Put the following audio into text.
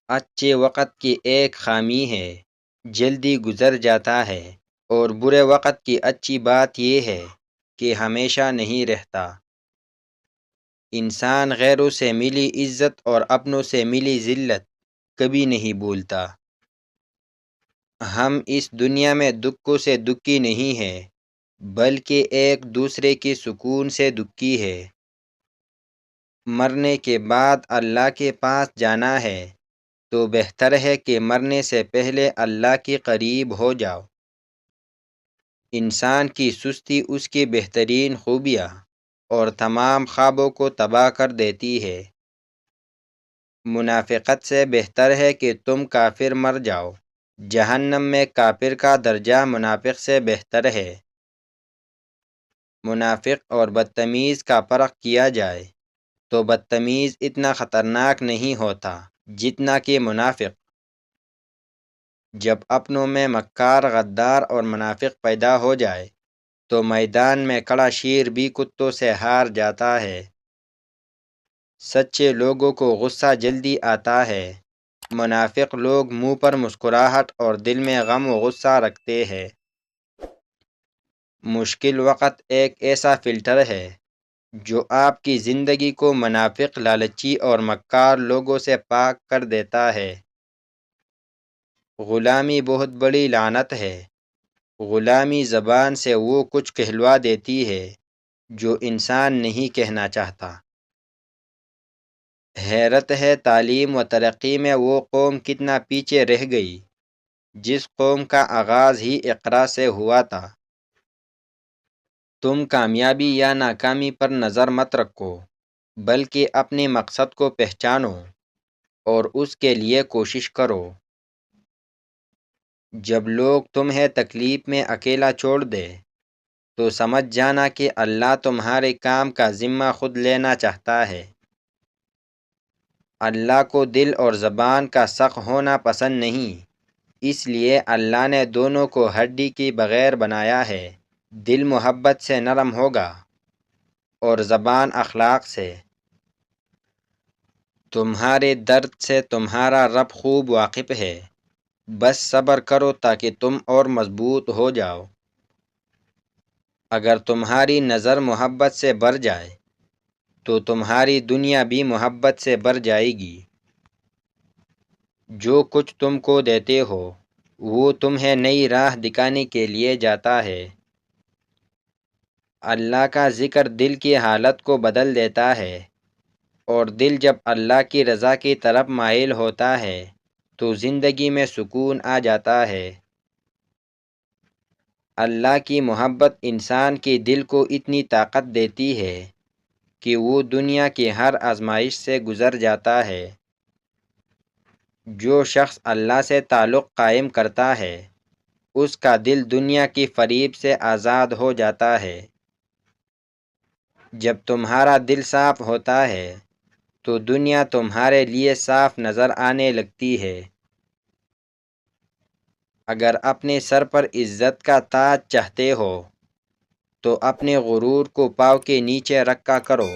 اچھے وقت کی ایک خامی ہے، جلدی گزر جاتا ہے، اور برے وقت کی اچھی بات یہ ہے کہ ہمیشہ نہیں رہتا۔ انسان غیروں سے ملی عزت اور اپنوں سے ملی ذلت کبھی نہیں بھولتا۔ ہم اس دنیا میں دکھوں سے دکھی نہیں ہیں، بلکہ ایک دوسرے کے سکون سے دکھی ہے۔ مرنے کے بعد اللہ کے پاس جانا ہے، تو بہتر ہے کہ مرنے سے پہلے اللہ کے قریب ہو جاؤ۔ انسان کی سستی اس کی بہترین خوبیاں اور تمام خوابوں کو تباہ کر دیتی ہے۔ منافقت سے بہتر ہے کہ تم کافر مر جاؤ۔ جہنم میں کافر کا درجہ منافق سے بہتر ہے۔ منافق اور بدتمیز کا فرق کیا جائے تو بدتمیز اتنا خطرناک نہیں ہوتا جتنا کہ منافق۔ جب اپنوں میں مکار، غدار اور منافق پیدا ہو جائے تو میدان میں کھڑا شیر بھی کتوں سے ہار جاتا ہے۔ سچے لوگوں کو غصہ جلدی آتا ہے، منافق لوگ منہ پر مسکراہٹ اور دل میں غم و غصہ رکھتے ہیں۔ مشکل وقت ایک ایسا فلٹر ہے جو آپ کی زندگی کو منافق، لالچی اور مکار لوگوں سے پاک کر دیتا ہے۔ غلامی بہت بڑی لعنت ہے۔ غلامی زبان سے وہ کچھ کہلوا دیتی ہے جو انسان نہیں کہنا چاہتا۔ حیرت ہے تعلیم و ترقی میں وہ قوم کتنا پیچھے رہ گئی جس قوم کا آغاز ہی اقرا سے ہوا تھا۔ تم کامیابی یا ناکامی پر نظر مت رکھو، بلکہ اپنے مقصد کو پہچانو اور اس کے لیے کوشش کرو۔ جب لوگ تمہیں تکلیف میں اکیلا چھوڑ دے تو سمجھ جانا کہ اللہ تمہارے کام کا ذمہ خود لینا چاہتا ہے۔ اللہ کو دل اور زبان کا سخت ہونا پسند نہیں، اس لیے اللہ نے دونوں کو ہڈی کے بغیر بنایا ہے۔ دل محبت سے نرم ہوگا اور زبان اخلاق سے۔ تمہارے درد سے تمہارا رب خوب واقف ہے، بس صبر کرو تاکہ تم اور مضبوط ہو جاؤ۔ اگر تمہاری نظر محبت سے بھر جائے تو تمہاری دنیا بھی محبت سے بھر جائے گی۔ جو کچھ تم کو دیتے ہو وہ تمہیں نئی راہ دکھانے کے لیے جاتا ہے۔ اللہ کا ذکر دل کی حالت کو بدل دیتا ہے، اور دل جب اللہ کی رضا کی طرف مائل ہوتا ہے تو زندگی میں سکون آ جاتا ہے۔ اللہ کی محبت انسان کے دل کو اتنی طاقت دیتی ہے کہ وہ دنیا کی ہر آزمائش سے گزر جاتا ہے۔ جو شخص اللہ سے تعلق قائم کرتا ہے اس کا دل دنیا کی فریب سے آزاد ہو جاتا ہے۔ جب تمہارا دل صاف ہوتا ہے تو دنیا تمہارے لیے صاف نظر آنے لگتی ہے۔ اگر اپنے سر پر عزت کا تاج چاہتے ہو تو اپنے غرور کو پاؤں کے نیچے رکھا کرو۔